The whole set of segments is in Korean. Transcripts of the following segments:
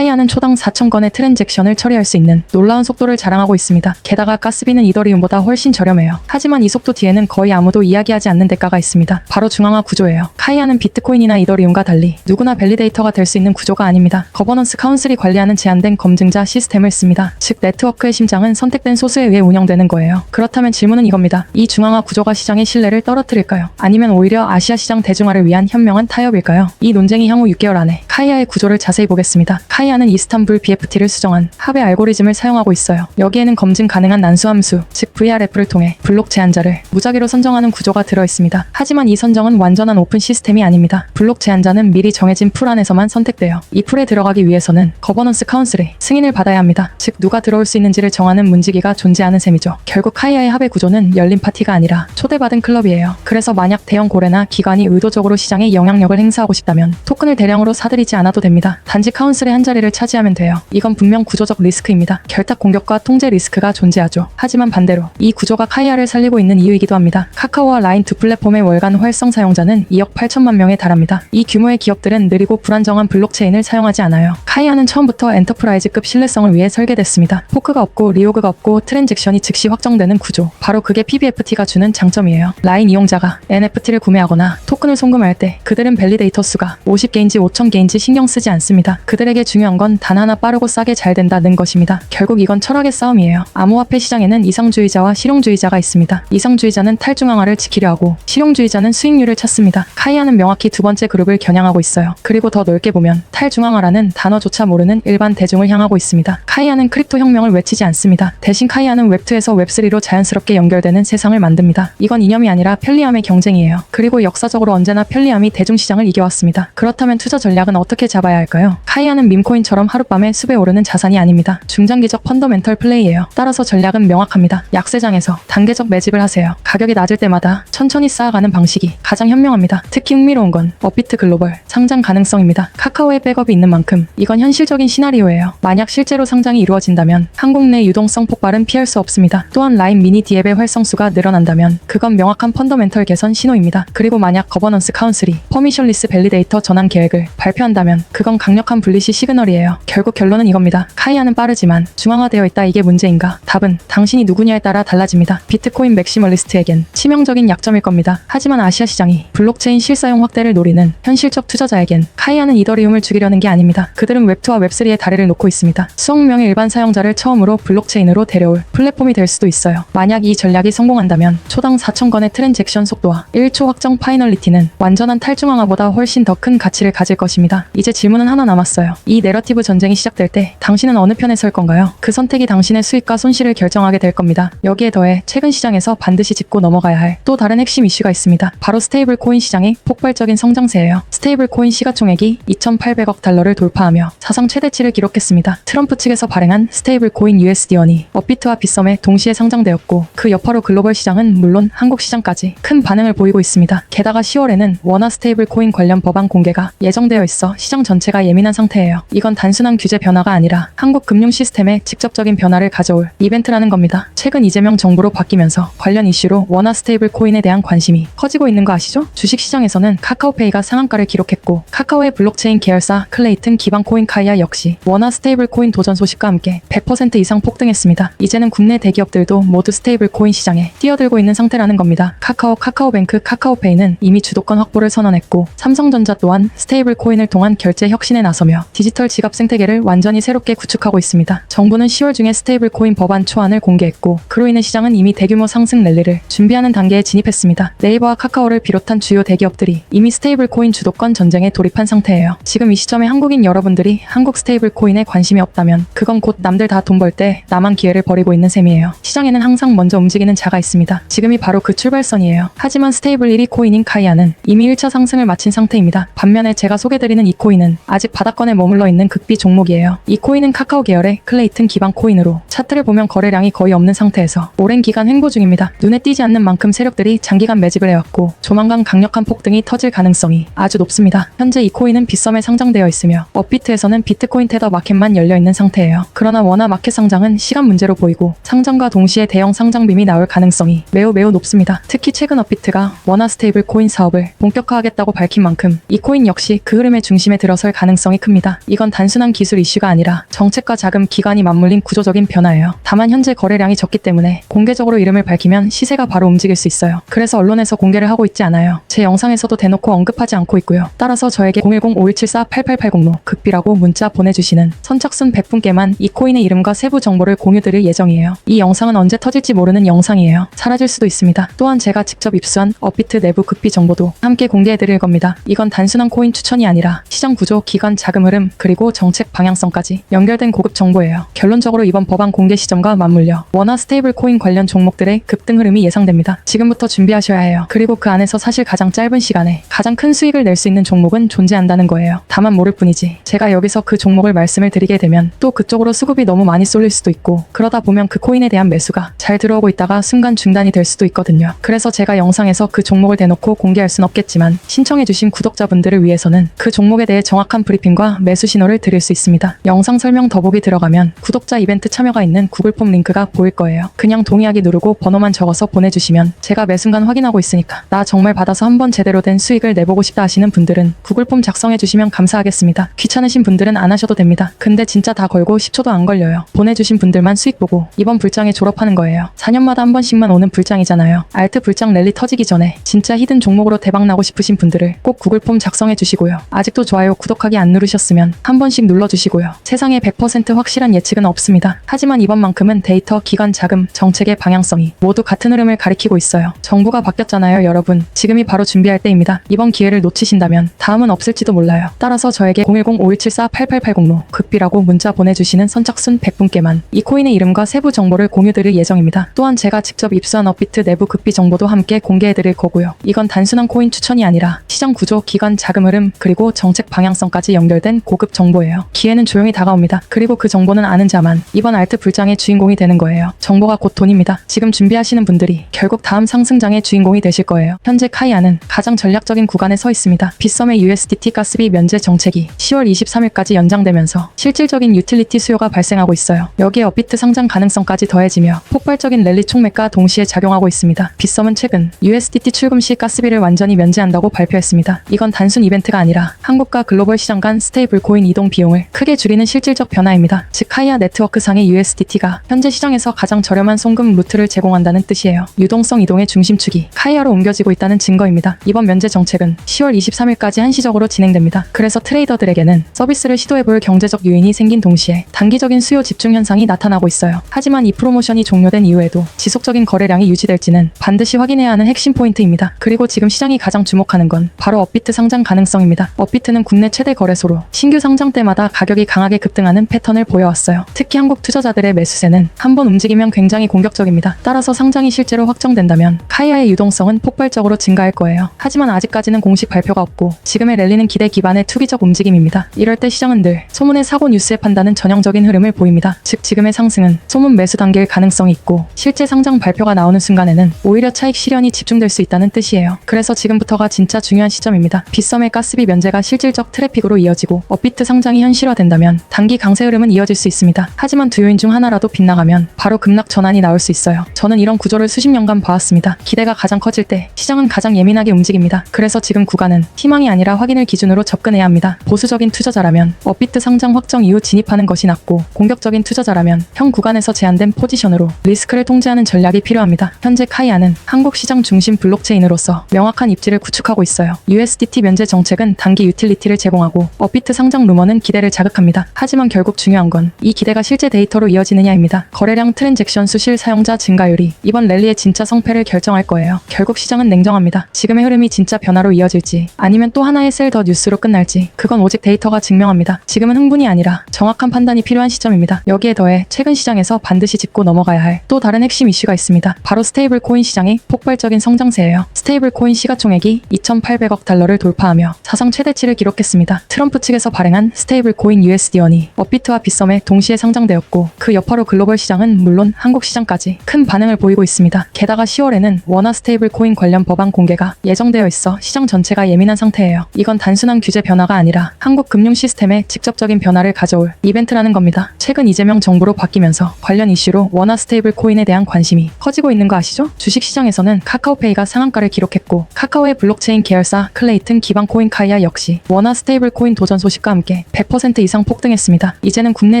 카이아는 초당 4,000건의 트랜잭션을 처리할 수 있는 놀라운 속도를 자랑하고 있습니다. 게다가 가스비는 이더리움보다 훨씬 저렴해요. 하지만 이 속도 뒤에는 거의 아무도 이야기하지 않는 대가가 있습니다. 바로 중앙화 구조예요. 카이아는 비트코인이나 이더리움과 달리 누구나 밸리데이터가 될 수 있는 구조가 아닙니다. 거버넌스 카운슬이 관리하는 제한된 검증자 시스템을 씁니다. 즉 네트워크의 심장은 선택된 소수에 의해 운영되는 거예요. 그렇다면 질문은 이겁니다. 이 중앙화 구조가 시장의 신뢰를 떨어뜨릴까요? 아니면 오히려 아시아 시장 대중화를 위한 현명한 타협일까요? 이 논쟁이 향후 6개월 안에 카이아의 구조를 자세히 보겠습니다. 카이아는 이스탄불 BFT를 수정한 합의 알고리즘을 사용하고 있어요. 여기에는 검증 가능한 난수함수, 즉 VRF를 통해 블록 제한자를 무작위로 선정하는 구조가 들어있습니다. 하지만 이 선정은 완전한 오픈 시스템이 아닙니다. 블록 제한자는 미리 정해진 풀 안에서만 선택돼요. 이 풀에 들어가기 위해서는 거버넌스 카운슬의 승인을 받아야 합니다. 즉 누가 들어올 수 있는지를 정하는 문지기가 존재하는 셈이죠. 결국 카이아의 합의 구조는 열린 파티가 아니라 초대받은 클럽이에요. 그래서 만약 대형 고래나 기관이 의도적으로 시장에 영향력을 행사하고 싶다면 토큰을 대량으로 사들이지 않아도 됩니다. 단지 카운슬의 한 자리를 차지하면 돼요. 이건 분명 구조적 리스크입니다. 결탁 공격과 통제 리스크가 존재하죠. 하지만 반대로 이 구조가 카이아를 살리고 있는 이유이기도 합니다. 카카오와 라인 두 플랫폼의 월간 활성 사용자는 2억 8천만 명에 달합니다. 이 규모의 기업들은 느리고 불안정한 블록체인을 사용하지 않아요. 카이아는 처음부터 엔터프라이즈급 신뢰성을 위해 설계됐습니다. 포크가 없고 리오그가 없고 트랜잭션이 즉시 확정되는 구조. 바로 그게 PBFT가 주는 장점이에요. 라인 이용자가 NFT를 구매하거나 토큰을 송금할 때 그들은 밸리데이터 수가 50개인지 5,000개인지 신경 쓰지 않습니다. 그들에게 중요한 건 단 하나 빠르고 싸게 잘 된다는 것입니다. 결국 이건 철학의 싸움이에요. 암호화폐 시장에는 이상주의자와 실용주의자가 있습니다. 이상주의자는 탈중앙화를 지키려 하고 실용주의자는 수익률을 찾습니다. 카이아는 명확히 두 번째 그룹을 겨냥하고 있어요. 그리고 더 넓게 보면 탈중앙화라는 단어조차 모르는 일반 대중을 향하고 있습니다. 카이아는 크립토 혁명을 외치지 않습니다. 대신 카이아는 웹2에서 웹3로 자연스럽게 연결되는 세상을 만듭니다. 이건 이념이 아니라 편리함의 경쟁이에요. 그리고 역사적으로 언제나 편리함이 대중시장을 이겨왔습니다. 그렇다면 투자 전략은 어떻게 잡아야 할까요? 카이아는 밈코인처럼 하룻밤에 숲에 오르는 자산이 아닙니다. 중장기적 펀더멘털 플레이예요. 따라서 전략은 명확합니다. 약세장에서 단계적 매집을 하세요. 가격이 낮을 때마다 천천히 쌓아가는 방식이 가장 현명합니다. 특히 흥미로운 건 업비트 글로벌 상장 가능성입니다. 카카오의 백업이 있는 만큼 이건 현실적인 시나리오예요. 만약 실제로 상장이 이루어진다면 한국 내 유동성 폭발은 피할 수 없습니다. 또한 라인 미니 디앱의 활성수가 늘어난다면 그건 명확한 펀더멘털 개선 신호입니다. 그리고 만약 거버넌스 카운슬이 퍼미션리스 밸리데이터 전환 계획을 발표한다면 그건 강력한 분리시 시그널이에요. 결국 결론은 이겁니다. 카이아는 빠르지만 중앙화되어 있다. 이게 문제인가? 답은 당신이 누구냐에 따라 달라집니다. 비트코인 맥시멀리스트에겐 치명적인 약점일 겁니다. 하지만 아시아 시장이 블록체인 실사용 확대를 노리는 현실적 투자자에겐 카이아는 이더리움을 죽이려는 게 아닙니다. 그들은 웹2와 웹3의 다리를 놓고 있습니다. 수억 명의 일반 사용자를 처음으로 블록체인으로 데려올 플랫폼이 될 수도 있어요. 만약 이 전략이 성공한다면 초당 4,000건의 트랜잭션 속도와 1초 확정 파이널리티는 완전한 탈중앙화보다 훨씬 더 큰 가치를 가질 것입니다. 이제 질문은 하나 남았어요. 이 내러티브 전쟁이 시작될 때 당신은 어느 편에 설 건가요? 그 선택이 당신의 수익과 손실을 결정하게 될 겁니다. 여기에 더해 최근 시장에서 반드시 짚고 넘어가야 할 또 다른 핵심 이슈가 있습니다. 바로 스테이블 코인 시장의 폭발적인 성장세예요. 스테이블 코인 시가총액이 2,800억 달러를 돌파하며 사상 최대치를 기록했습니다. 트럼프 측에서 발행한 스테이블 코인 USD원이 업비트와 빗썸에 동시에 상장되었고 그 여파로 글로벌 시장은 물론 한국 시장까지 큰 반응을 보이고 있습니다. 게다가 10월에는 원화 스테이블 코인 관련 법안 공개가 예정되어 있어 시장 전체가 예민한 상태예요. 이건 단순한 규제 변화가 아니라 한국 금융 시스템에 직접적인 변화를 가져올 이벤트라는 겁니다. 최근 이재명 정부로 바뀌면서 관련 이슈로 원화 스테이블 코인에 대한 관심이 커지고 있는 거 아시죠? 주식시장에서는 카카오페이가 상한가를 기록했고 카카오의 블록체인 계열사 클레이튼 기반 코인 카이아 역시 원화 스테이블 코인 도전 소식과 함께 100% 이상 폭등했습니다. 이제는 국내 대기업들도 모두 스테이블 코인 시장에 뛰어들고 있는 상태라는 겁니다. 카카오뱅크, 카카오페이는 이미 주도권 확보를 선언했고 삼성전자 또한 스테이블 코인을 통한 결제 혁신에 나서며 디지털 지갑 생태계를 완전히 새롭게 구축하고 있습니다. 정부는 10월 중에 스테이블 코인 법안 초안을 공개했고 그로 인해 시장은 이미 대규모 상승 랠리를 준비하는 단계에 진입했습니다. 네이버와 카카오를 비롯한 주요 대기업들이 이미 스테이블 코인 주도권 전쟁에 돌입한 상태예요. 지금 이 시점에 한국인 여러분들이 한국 스테이블 코인에 관심이 없다면 그건 곧 남들 다 돈 벌 때 나만 기회를 버리고 있는 셈이에요. 시장에는 항상 먼저 움직이는 자가 있습니다. 지금이 바로 그 출발선이에요. 하지만 스테이블 1위 코인인 카이아는 이미 1차 상승을 마친 상태입니다. 반면에 제가 소개드리는 이 코인은 아직 바닥권에 머물러 있는 극비 종목이에요. 이 코인은 카카오 계열의 클레이튼 기반 코인으로 차트를 보면 거래량이 거의 없는 상태에서 오랜 기간 횡보 중입니다. 눈에 띄지 않는 만큼 세력들이 장기간 매집을 해왔고 조만간 강력한 폭등이 터질 가능성이 아주 높습니다. 현재 이 코인은 빗썸에 상장되어 있으며 업비트에서는 비트코인 테더 마켓만 열려있는 상태예요. 그러나 원화 마켓 상장은 시간 문제로 보이고 상장과 동시에 대형 상장빔이 나올 가능성이 매우 높습니다. 특히 최근 업비트가 원화 스테이블 코인 사업을 본격화하겠다고 밝힌 만큼 이 코인 역시 그 흐름의 중심에 들어설 가능성이 큽니다. 이건 이건 단순한 기술 이슈가 아니라 정책과 자금 기관이 맞물린 구조적인 변화예요. 다만 현재 거래량이 적기 때문에 공개적으로 이름을 밝히면 시세가 바로 움직일 수 있어요. 그래서 언론에서 공개를 하고 있지 않아요. 제 영상에서도 대놓고 언급하지 않고 있고요. 따라서 저에게 010-5174-8880로 극비라고 문자 보내주시는 선착순 100분께만 이 코인의 이름과 세부 정보를 공유드릴 예정이에요. 이 영상은 언제 터질지 모르는 영상이에요. 사라질 수도 있습니다. 또한 제가 직접 입수한 업비트 내부 극비 정보도 함께 공개해드릴 겁니다. 이건 단순한 코인 추천이 아니라 시장 구조, 기관 자금 흐름, 그리고 정책 방향성까지 연결된 고급 정보예요. 결론적으로 이번 법안 공개 시점과 맞물려 원화 스테이블 코인 관련 종목들의 급등 흐름이 예상됩니다. 지금부터 준비하셔야 해요. 그리고 그 안에서 사실 가장 짧은 시간에 가장 큰 수익을 낼 수 있는 종목은 존재한다는 거예요. 다만 모를 뿐이지. 제가 여기서 그 종목을 말씀을 드리게 되면 또 그쪽으로 수급이 너무 많이 쏠릴 수도 있고, 그러다 보면 그 코인에 대한 매수가 잘 들어오고 있다가 순간 중단이 될 수도 있거든요. 그래서 제가 영상에서 그 종목을 대놓고 공개할 순 없겠지만 신청해주신 구독자분들을 위해서는 그 종목에 대해 정확한 브리핑과 매수 신호를 드릴 수 있습니다. 영상 설명 더보기 들어가면 구독자 이벤트 참여가 있는 구글 폼 링크가 보일 거예요. 그냥 동의하기 누르고 번호만 적어서 보내주시면 제가 매 순간 확인하고 있으니까 나 정말 받아서 한번 제대로 된 수익을 내보고 싶다 하시는 분들은 구글 폼 작성해주시면 감사하겠습니다. 귀찮으신 분들은 안 하셔도 됩니다. 근데 진짜 다 걸고 10초도 안 걸려요. 보내주신 분들만 수익 보고 이번 불장에 졸업하는 거예요. 4년마다 한 번씩만 오는 불장이잖아요. 알트 불장 랠리 터지기 전에 진짜 히든 종목으로 대박나고 싶으신 분들을 꼭 구글 폼 작성해 주시고요. 아직도 좋아요, 구독하기 안 누르셨으면 한 번씩 눌러주시고요. 세상에 100% 확실한 예측은 없습니다. 하지만 이번만큼은 데이터, 기관, 자금, 정책의 방향성이 모두 같은 흐름을 가리키고 있어요. 정부가 바뀌었잖아요, 여러분. 지금이 바로 준비할 때입니다. 이번 기회를 놓치신다면 다음은 없을지도 몰라요. 따라서 저에게 010-5174-8880로 극비라고 문자 보내주시는 선착순 100분께만 이 코인의 이름과 세부 정보를 공유드릴 예정입니다. 또한 제가 직접 입수한 업비트 내부 극비 정보도 함께 공개해드릴 거고요. 이건 단순한 코인 추천이 아니라 시장 구조, 기관 자금 흐름, 그리고 정책 방향성까지 연결된 고급 정보예요. 기회는 조용히 다가옵니다. 그리고 그 정보는 아는 자만 이번 알트 불장의 주인공이 되는 거예요. 정보가 곧 돈입니다. 지금 준비하시는 분들이 결국 다음 상승장의 주인공이 되실 거예요. 현재 카이아는 가장 전략적인 구간에 서 있습니다. 빗썸의 USDT 가스비 면제 정책이 10월 23일까지 연장되면서 실질적인 유틸리티 수요가 발생하고 있어요. 여기에 업비트 상장 가능성까지 더해지며 폭발적인 랠리 촉매가 동시에 작용하고 있습니다. 빗썸은 최근 USDT 출금 시 가스비를 완전히 면제한다고 발표했습니다. 이건 단순 이벤트가 아니라 한국과 글로벌 시장 간 스테이블 코인 이동 비용을 크게 줄이는 실질적 변화입니다. 즉 카이아 네트워크상의 USDT가 현재 시장에서 가장 저렴한 송금 루트를 제공한다는 뜻이에요. 유동성 이동의 중심축이 카이아로 옮겨지고 있다는 증거입니다. 이번 면제 정책은 10월 23일까지 한시적으로 진행됩니다. 그래서 트레이더들에게는 서비스를 시도해볼 경제적 요인이 생긴 동시에 단기적인 수요 집중 현상이 나타나고 있어요. 하지만 이 프로모션이 종료된 이후에도 지속적인 거래량이 유지될지는 반드시 확인해야 하는 핵심 포인트입니다. 그리고 지금 시장이 가장 주목하는 건 바로 업비트 상장 가능성입니다. 업비트는 국내 최대 거래소로 신규 상장 때마다 가격이 강하게 급등하는 패턴을 보여왔어요. 특히 한국 투자자들의 매수세는 한번 움직이면 굉장히 공격적입니다. 따라서 상장이 실제로 확정된다면 카이아의 유동성은 폭발적으로 증가할 거예요. 하지만 아직까지는 공식 발표가 없고 지금의 랠리는 기대 기반의 투기적 움직임입니다. 이럴 때 시장은 늘 소문의 사고 뉴스에 판단은 전형적인 흐름을 보입니다. 즉 지금의 상승은 소문 매수 단계일 가능성이 있고 실제 상장 발표가 나오는 순간에는 오히려 차익 실현이 집중될 수 있다는 뜻이에요. 그래서 지금부터가 진짜 중요한 시점입니다. 빗썸의 가스비 면제가 실질적 트래픽으로 이어지고 업비트 상장이 현실화된다면 단기 강세 흐름은 이어질 수 있습니다. 하지만 두 요인 중 하나라도 빗나가면 바로 급락 전환이 나올 수 있어요. 저는 이런 구조를 수십 년간 봐왔습니다. 기대가 가장 커질 때 시장은 가장 예민하게 움직입니다. 그래서 지금 구간은 희망이 아니라 확인을 기준으로 접근해야 합니다. 보수적인 투자자라면 업비트 상장 확정 이후 진입하는 것이 낫고, 공격적인 투자자라면 현 구간에서 제한된 포지션으로 리스크를 통제하는 전략이 필요합니다. 현재 카이아는 한국 시장 중심 블록체인으로서 명확한 입지를 구축하고 있어요. USDT 면제 정책은 단기 유틸리티를 제공하고 업비트 상장 루머는 기대를 자극합니다. 하지만 결국 중요한 건 이 기대가 실제 데이터로 이어지느냐입니다. 거래량, 트랜잭션 수, 실 사용자 증가율이 이번 랠리의 진짜 성패를 결정할 거예요. 결국 시장은 냉정합니다. 지금의 흐름이 진짜 변화로 이어질지 아니면 또 하나의 셀 더 뉴스로 끝날지 그건 오직 데이터가 증명합니다. 지금은 흥분이 아니라 정확한 판단이 필요한 시점입니다. 여기에 더해 최근 시장에서 반드시 짚고 넘어가야 할 또 다른 핵심 이슈가 있습니다. 바로 스테이블 코인 시장의 폭발적인 성장세예요. 스테이블 코인 시가총액이 2,800억 달러를 돌파하며 사상 최대치를 기록했습니다. 트럼프 측에서 발행한 스테이블 코인 USD1이 업비트와 빗썸에 동시에 상장되었고 그 여파로 글로벌 시장은 물론 한국 시장까지 큰 반응을 보이고 있습니다. 게다가 10월에는 원화 스테이블 코인 관련 법안 공개가 예정되어 있어 시장 전체가 예민한 상태예요. 이건 단순한 규제 변화가 아니라 한국 금융 시스템에 직접적인 변화를 가져올 이벤트라는 겁니다. 최근 이재명 정부로 바뀌면서 관련 이슈로 원화 스테이블 코인에 대한 관심이 커지고 있는 거 아시죠? 주식시장에서는 카카오페이가 상한가를 기록했고 카카오의 블록체인 계열사 클레이튼 기반 코인 카이아 역시 원화 스테이블 코인 도전 소식과 함께 함께 100% 이상 폭등했습니다. 이제는 국내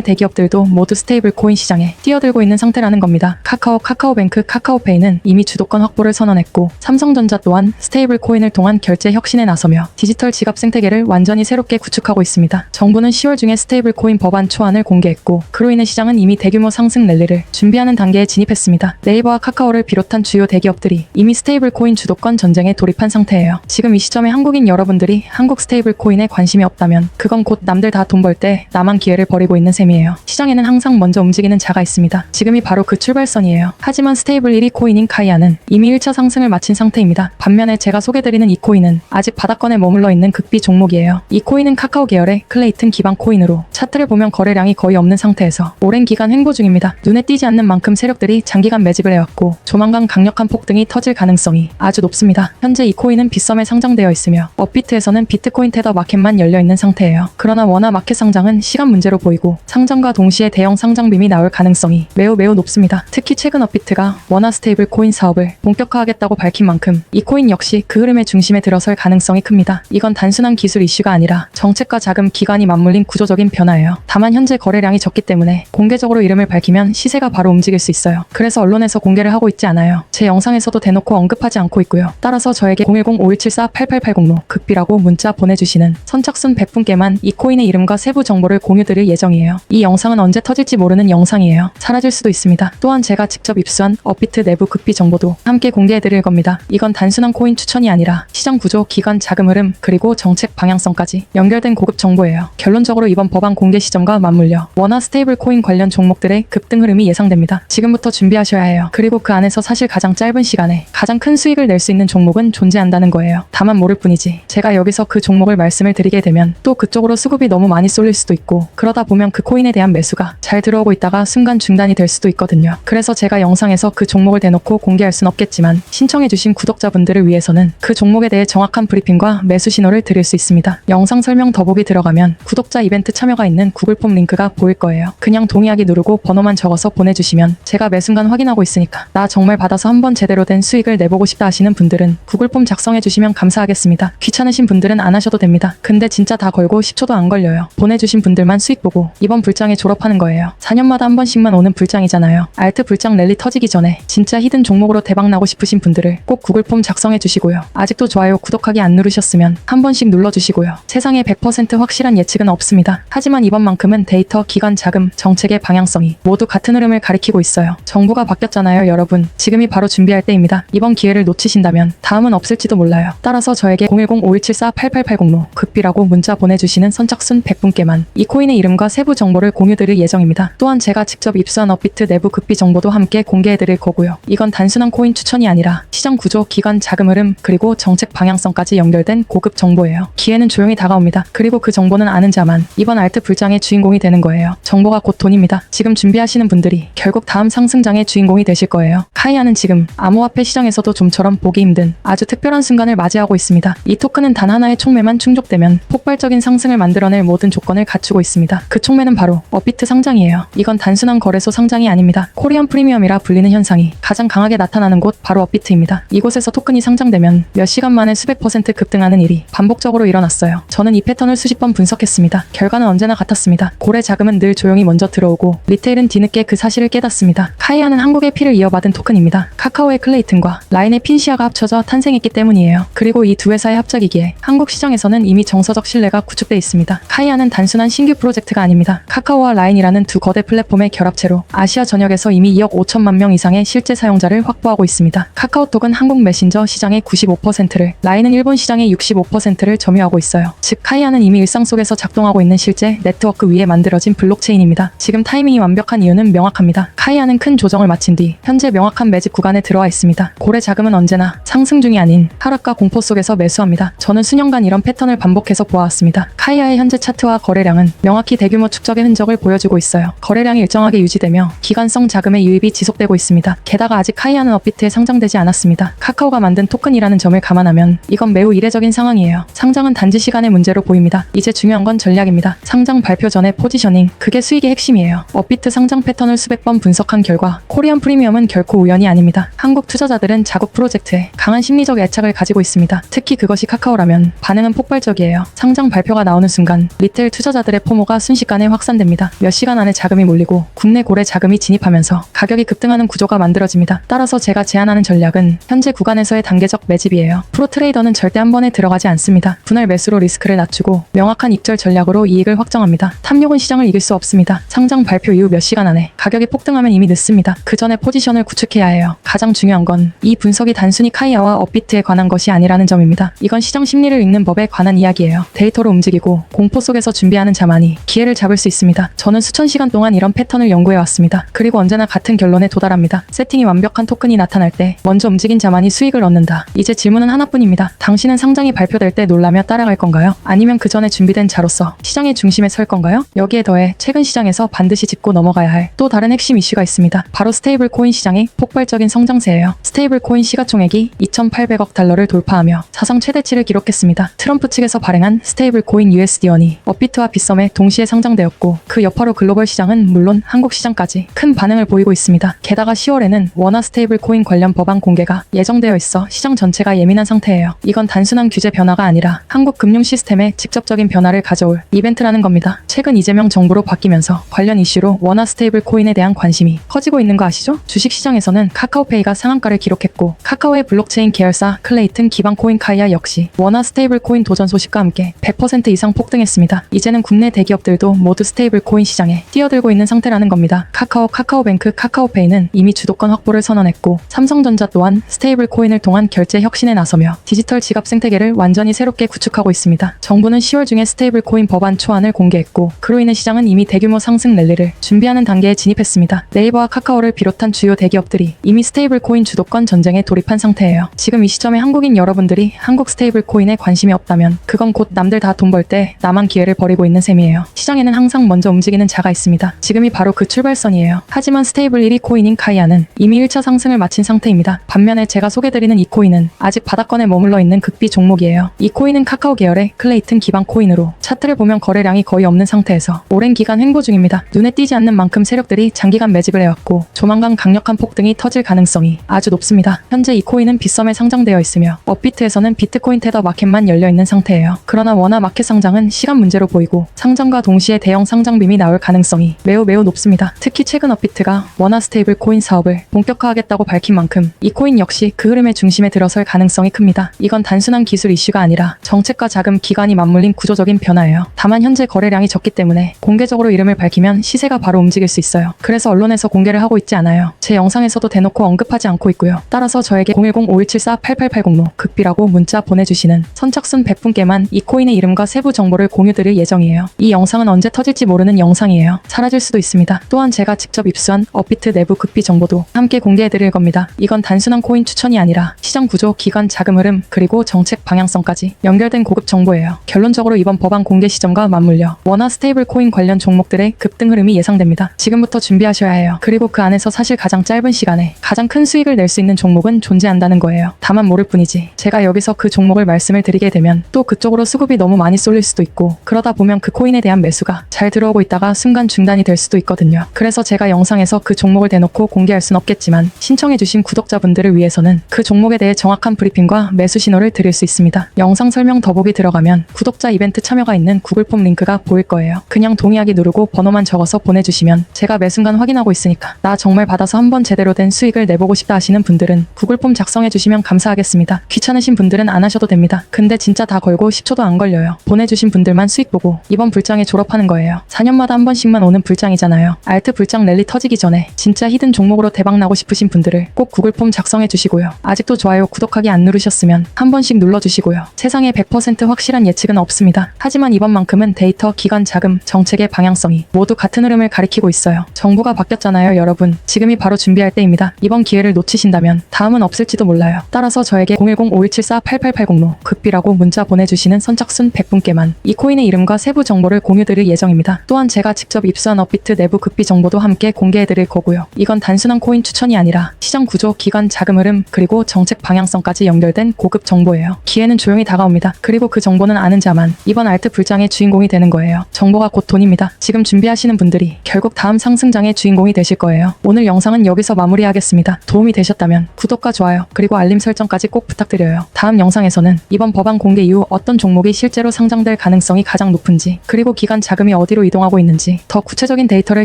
대기업들도 모두 스테이블 코인 시장에 뛰어들고 있는 상태라는 겁니다. 카카오, 카카오뱅크, 카카오페이는 이미 주도권 확보를 선언했고 삼성전자 또한 스테이블 코인을 통한 결제 혁신에 나서며 디지털 지갑 생태계를 완전히 새롭게 구축하고 있습니다. 정부는 10월 중에 스테이블 코인 법안 초안을 공개했고 그로 인해 시장은 이미 대규모 상승 랠리를 준비하는 단계에 진입했습니다. 네이버와 카카오를 비롯한 주요 대기업들이 이미 스테이블 코인 주도권 전쟁에 돌입한 상태예요. 지금 이 시점에 한국인 여러분들이 한국 스테이블 코인에 관심이 없다면 그건 곧 남들 다 돈 벌 때 나만 기회를 버리고 있는 셈이에요. 시장에는 항상 먼저 움직이는 자가 있습니다. 지금이 바로 그 출발선이에요. 하지만 스테이블 1위 코인인 카이아는 이미 1차 상승을 마친 상태입니다. 반면에 제가 소개드리는 이 코인은 아직 바닥권에 머물러 있는 극비 종목이에요. 이 코인은 카카오 계열의 클레이튼 기반 코인으로 차트를 보면 거래량이 거의 없는 상태에서 오랜 기간 횡보 중입니다. 눈에 띄지 않는 만큼 세력들이 장기간 매집을 해왔고 조만간 강력한 폭등이 터질 가능성이 아주 높습니다. 현재 이 코인은 빗썸에 상장되어 있으며 업비트에서는 비트코인 테더 마켓만 열려있는 상태예요. 그러나 원화 마켓 상장은 시간 문제로 보이고 상장과 동시에 대형 상장빔이 나올 가능성이 매우 높습니다. 특히 최근 업비트가 원화 스테이블 코인 사업을 본격화하겠다고 밝힌 만큼 이 코인 역시 그 흐름의 중심에 들어설 가능성이 큽니다. 이건 단순한 기술 이슈가 아니라 정책과 자금 기관이 맞물린 구조적인 변화예요. 다만 현재 거래량이 적기 때문에 공개적으로 이름을 밝히면 시세가 바로 움직일 수 있어요. 그래서 언론에서 공개를 하고 있지 않아요. 제 영상에서도 대놓고 언급하지 않고 있고요. 따라서 저에게 010-5174-8880로 극비라고 문자 보내주시는 선착순 100분께만 이 코인의 이름과 세부 정보를 공유드릴 예정이에요. 이 영상은 언제 터질지 모르는 영상이에요. 사라질 수도 있습니다. 또한 제가 직접 입수한 업비트 내부 극비 정보도 함께 공개해드릴 겁니다. 이건 단순한 코인 추천이 아니라 시장 구조, 기관 자금 흐름, 그리고 정책 방향성까지 연결된 고급 정보예요. 결론적으로 이번 법안 공개 시점과 맞물려 원화 스테이블 코인 관련 종목들의 급등 흐름이 예상됩니다. 지금부터 준비하셔야 해요. 그리고 그 안에서 사실 가장 짧은 시간에 가장 큰 수익을 낼 수 있는 종목은 존재한다는 거예요. 다만 모를 뿐이지 제가 여기서 그 종목을 말씀을 드리게 되면 또 그쪽으로 수급이 너무 많이 쏠릴 수도 있고 그러다 보면 그 코인에 대한 매수가 잘 들어오고 있다가 순간 중단이 될 수도 있거든요. 그래서 제가 영상에서 그 종목을 대놓고 공개할 순 없겠지만 신청해주신 구독자분들을 위해서는 그 종목에 대해 정확한 브리핑과 매수 신호를 드릴 수 있습니다. 영상 설명 더보기 들어가면 구독자 이벤트 참여가 있는 구글 폼 링크가 보일 거예요. 그냥 동의하기 누르고 번호만 적어서 보내주시면 제가 매 순간 확인하고 있으니까 나 정말 받아서 한번 제대로 된 수익을 내보고 싶다 하시는 분들은 구글 폼 작성해주시면 감사하겠습니다. 귀찮으신 분들은 안 하셔도 됩니다. 근데 진짜 다 걸고 10초도 안 걸려요. 보내주신 분들만 수익 보고 이번 불장에 졸업하는 거예요. 4년마다 한 번씩만 오는 불장이잖아요. 알트 불장 랠리 터지기 전에 진짜 히든 종목으로 대박 나고 싶으신 분들을 꼭 구글 폼 작성해 주시고요. 아직도 좋아요, 구독하기 안 누르셨으면 한 번씩 눌러주시고요. 세상에 100% 확실한 예측은 없습니다. 하지만 이번만큼은 데이터, 기관 자금, 정책의 방향성이 모두 같은 흐름을 가리키고 있어요. 정부가 바뀌었잖아요, 여러분. 지금이 바로 준비할 때입니다. 이번 기회를 놓치신다면 다음은 없을지도 몰라요. 따라서 저에게 010-5174-8880로 극비라고 문자 보내주시는 선착순 100분께만 이 코인의 이름과 세부 정보를 공유드릴 예정입니다. 또한 제가 직접 입수한 업비트 내부 극비 정보도 함께 공개해드릴 거고요. 이건 단순한 코인 추천이 아니라 시장 구조, 기관 자금 흐름, 그리고 정책 방향성까지 연결된 고급 정보예요. 기회는 조용히 다가옵니다. 그리고 그 정보는 아는 자만 이번 알트 불장의 주인공이 되는 거예요. 정보가 곧 돈입니다. 지금 준비하시는 분들이 결국 다음 상승장의 주인공이 되실 거예요. 카이아는 지금 암호화폐 시장에서도 좀처럼 보기 힘든 아주 특별한 순간을 맞이하고 있습니다. 이 토큰은 단 하나의 촉매만 충족되면 폭발적인 상승을 만들어낼 모든 조건을 갖추고 있습니다. 그 촉매는 바로 업비트 상장이에요. 이건 단순한 거래소 상장이 아닙니다. 코리안 프리미엄이라 불리는 현상이 가장 강하게 나타나는 곳 바로 업비트입니다. 이곳에서 토큰이 상장되면 몇 시간 만에 수백 % 급등하는 일이 반복적으로 일어났어요. 저는 이 패턴을 수십 번 분석했습니다. 결과는 언제나 같았습니다. 고래 자금은 늘 조용히 먼저 들어오고 리테일은 뒤늦게 그 사실을 깨닫습니다. 카이아는 한국의 피를 이어받은 토큰입니다. 카카오의 클레이튼과 라인의 핀시아가 합쳐져 탄생했기 때문이에요. 그리고 이 두 회사의 합작이기에 한국 시장에서는 이미 정서적 신뢰가 구축돼 있습니다. 카이아는 단순한 신규 프로젝트가 아닙니다. 카카오와 라인이라는 두 거대 플랫폼의 결합체로 아시아 전역에서 이미 2억 5천만 명 이상의 실제 사용자를 확보하고 있습니다. 카카오톡은 한국 메신저 시장의 95%를, 라인은 일본 시장의 65%를 점유하고 있어요. 즉 카이아는 이미 일상 속에서 작동하고 있는 실제 네트워크 위에 만들어진 블록체인입니다. 지금 타이밍이 완벽한 이유는 명확합니다. 카이아는 큰 조정을 마친 뒤 현재 명확한 매집 구간에 들어와 있습니다. 고래 자금은 언제나 상승 중이 아닌 하락과 공포 속에서 매수합니다. 저는 수년간 이런 패턴을 반복해서 보아왔습니다. 카이아의 현재 차트와 거래량은 명확히 대규모 축적의 흔적을 보여주고 있어요. 거래량이 일정하게 유지되며 기관성 자금의 유입이 지속되고 있습니다. 게다가 아직 카이아는 업비트에 상장되지 않았습니다. 카카오가 만든 토큰이라는 점을 감안하면 이건 매우 이례적인 상황이에요. 상장은 단지 시간의 문제로 보입니다. 이제 중요한 건 전략입니다. 상장 발표 전에 포지셔닝, 그게 수익의 핵심이에요. 업비트 상장 패턴을 수백 번 분석한 결과 코리안 프리미엄은 결코 우연이 아닙니다. 한국 투자자들은 자국 프로젝트에 강한 심리적 애착을 가지고 있습니다. 특히 그것이 카카오라면 반응은 폭발적이에요. 상장 발표가 나오는 순간 순간 리테일 투자자들의 포모가 순식간에 확산됩니다. 몇 시간 안에 자금이 몰리고 국내 고래 자금이 진입하면서 가격이 급등하는 구조가 만들어집니다. 따라서 제가 제안하는 전략은 현재 구간에서의 단계적 매집이에요. 프로 트레이더는 절대 한 번에 들어가지 않습니다. 분할 매수로 리스크를 낮추고 명확한 익절 전략으로 이익을 확정합니다. 탐욕은 시장을 이길 수 없습니다. 상장 발표 이후 몇 시간 안에 가격이 폭등하면 이미 늦습니다. 그 전에 포지션을 구축해야 해요. 가장 중요한 건 이 분석이 단순히 카이아와 업비트에 관한 것이 아니라는 점입니다. 이건 시장 심리를 읽는 법에 관한 이야기예요. 데이터로 움직이고 공포 속에서 준비하는 자만이 기회를 잡을 수 있습니다. 저는 수천 시간 동안 이런 패턴을 연구해왔습니다. 그리고 언제나 같은 결론에 도달합니다. 세팅이 완벽한 토큰이 나타날 때 먼저 움직인 자만이 수익을 얻는다. 이제 질문은 하나뿐입니다. 당신은 상장이 발표될 때 놀라며 따라갈 건가요? 아니면 그 전에 준비된 자로서 시장의 중심에 설 건가요? 여기에 더해 최근 시장에서 반드시 짚고 넘어가야 할 또 다른 핵심 이슈가 있습니다. 바로 스테이블 코인 시장의 폭발적인 성장세예요. 스테이블 코인 시가총액이 2,800억 달러를 돌파하며 사상 최대치를 기록했습니다. 트럼프 측에서 발행한 스테이블 코인 USD1이 업비트와 빗썸에 동시에 상장되었고 그 여파로 글로벌 시장은 물론 한국 시장까지 큰 반응을 보이고 있습니다. 게다가 10월에는 원화 스테이블 코인 관련 법안 공개가 예정되어 있어 시장 전체가 예민한 상태예요. 이건 단순한 규제 변화가 아니라 한국 금융 시스템에 직접적인 변화를 가져올 이벤트라는 겁니다. 최근 이재명 정부로 바뀌면서 관련 이슈로 원화 스테이블 코인에 대한 관심이 커지고 있는 거 아시죠? 주식시장에서는 카카오페이가 상한가를 기록했고 카카오의 블록체인 계열사 클레이튼 기반 코인 카이아 역시 원화 스테이블 코인 도전 소식과 함께 100% 이상 폭등했습니다. 이제는 국내 대기업들도 모두 스테이블 코인 시장에 뛰어들고 있는 상태라는 겁니다. 카카오뱅크, 카카오페이는 이미 주도권 확보를 선언했고 삼성전자 또한 스테이블 코인을 통한 결제 혁신에 나서며 디지털 지갑 생태계를 완전히 새롭게 구축하고 있습니다. 정부는 10월 중에 스테이블 코인 법안 초안을 공개했고 그로 인해 시장은 이미 대규모 상승 랠리를 준비하는 단계에 진입했습니다. 네이버와 카카오를 비롯한 주요 대기업들이 이미 스테이블 코인 주도권 전쟁에 돌입한 상태예요. 지금 이 시점에 한국인 여러분들이 한국 스테이블 코인에 관심이 없다면 그건 곧 남들 다 돈 벌 때 나만 기회를 버리고 있는 셈이에요. 시장에는 항상 먼저 움직이는 자가 있습니다. 지금이 바로 그 출발선이에요. 하지만 스테이블 1위 코인인 카이아는 이미 1차 상승을 마친 상태입니다. 반면에 제가 소개드리는 이 코인은 아직 바닥권에 머물러 있는 극비 종목이에요. 이 코인은 카카오 계열의 클레이튼 기반 코인으로 차트를 보면 거래량이 거의 없는 상태에서 오랜 기간 횡보 중입니다. 눈에 띄지 않는 만큼 세력들이 장기간 매집을 해왔고 조만간 강력한 폭등이 터질 가능성이 아주 높습니다. 현재 이 코인은 빗썸에 상장되어 있으며 업비트에서는 비트코인 테더 마켓만 열려있는 상태예요. 그러나 원화 마켓 상장은 시간 문제로 보이고 상장과 동시에 대형 상장빔이 나올 가능성이 매우 높습니다. 특히 최근 업비트가 원화 스테이블 코인 사업을 본격화하겠다고 밝힌 만큼 이 코인 역시 그 흐름의 중심에 들어설 가능성이 큽니다. 이건 단순한 기술 이슈가 아니라 정책과 자금 기관이 맞물린 구조적인 변화예요. 다만 현재 거래량이 적기 때문에 공개적으로 이름을 밝히면 시세가 바로 움직일 수 있어요. 그래서 언론에서 공개를 하고 있지 않아요. 제 영상에서도 대놓고 언급하지 않고 있고요. 따라서 저에게 010-5174-8880로 극비라고 문자 보내주시는 선착순 100분께만 이 코인의 이름과 세부 정보를 공유드릴 예정이에요. 이 영상은 언제 터질지 모르는 영상이에요. 사라질 수도 있습니다. 또한 제가 직접 입수한 업비트 내부 극비 정보도 함께 공개해드릴 겁니다. 이건 단순한 코인 추천이 아니라 시장 구조, 기관 자금 흐름, 그리고 정책 방향성까지 연결된 고급 정보예요. 결론적으로 이번 법안 공개 시점과 맞물려 원화 스테이블 코인 관련 종목들의 급등 흐름이 예상됩니다. 지금부터 준비하셔야 해요. 그리고 그 안에서 사실 가장 짧은 시간에 가장 큰 수익을 낼 수 있는 종목은 존재한다는 거예요. 다만 모를 뿐이지 제가 여기서 그 종목을 말씀을 드리게 되면 또 그쪽으로 수급이 너무 많이 쏠릴 수도 있고 그러다 보면 그 코인에 대한 매수가 잘 들어오고 있다가 순간 중단이 될 수도 있거든요. 그래서 제가 영상에서 그 종목을 대놓고 공개할 순 없겠지만 신청해주신 구독자분들을 위해서는 그 종목에 대해 정확한 브리핑과 매수 신호를 드릴 수 있습니다. 영상 설명 더보기 들어가면 구독자 이벤트 참여가 있는 구글 폼 링크가 보일 거예요. 그냥 동의하기 누르고 번호만 적어서 보내주시면 제가 매 순간 확인하고 있으니까 나 정말 받아서 한번 제대로 된 수익을 내보고 싶다 하시는 분들은 구글 폼 작성해주시면 감사하겠습니다. 귀찮으신 분들은 안 하셔도 됩니다. 근데 진짜 다 걸고 10초도 안 걸려요. 보내주신 분들만 수익 보고 이번 불장에 졸업하는 거예요. 4년마다 한 번씩만 오는 불장이잖아요. 알트 불장 랠리 터지기 전에 진짜 히든 종목으로 대박 나고 싶으신 분들을 꼭 구글 폼 작성해 주시고요. 아직도 좋아요, 구독하기 안 누르셨으면 한 번씩 눌러주시고요. 세상에 100% 확실한 예측은 없습니다. 하지만 이번만큼은 데이터, 기관, 자금, 정책의 방향성이 모두 같은 흐름을 가리키고 있어요. 정부가 바뀌었잖아요, 여러분. 지금이 바로 준비할 때입니다. 이번 기회를 놓치신다면 다음은 없을지도 몰라요. 따라서 저에게 010-5174-8880로 극비라고 문자 보내주시는 선착순 100분께만 이 코인의 이름과 세부 정보를 공유드릴 예정입니다. 또한 제가 직접 입수한 업비트 내부 극비 정보도 함께 공개해드릴 거고요. 이건 단순한 코인 추천이 아니라 시장 구조, 기관, 자금 흐름, 그리고 정책 방향성까지 연결된 고급 정보예요. 기회는 조용히 다가옵니다. 그리고 그 정보는 아는 자만 이번 알트 불장의 주인공이 되는 거예요. 정보가 곧 돈입니다. 지금 준비하시는 분들이 결국 다음 상승장의 주인공이 되실 거예요. 오늘 영상은 여기서 마무리하겠습니다. 도움이 되셨다면 구독과 좋아요, 그리고 알림 설정까지 꼭 부탁드려요. 다음 영상에서는 이번 법안 공개 이후 어떤 종목이 실제로 상장될 가능성이 가능성이 가장 높은지, 그리고 기간 자금이 어디로 이동하고 있는지 더 구체적인 데이터를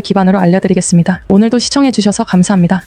기반으로 알려드리겠습니다. 오늘도 시청해주셔서 감사합니다.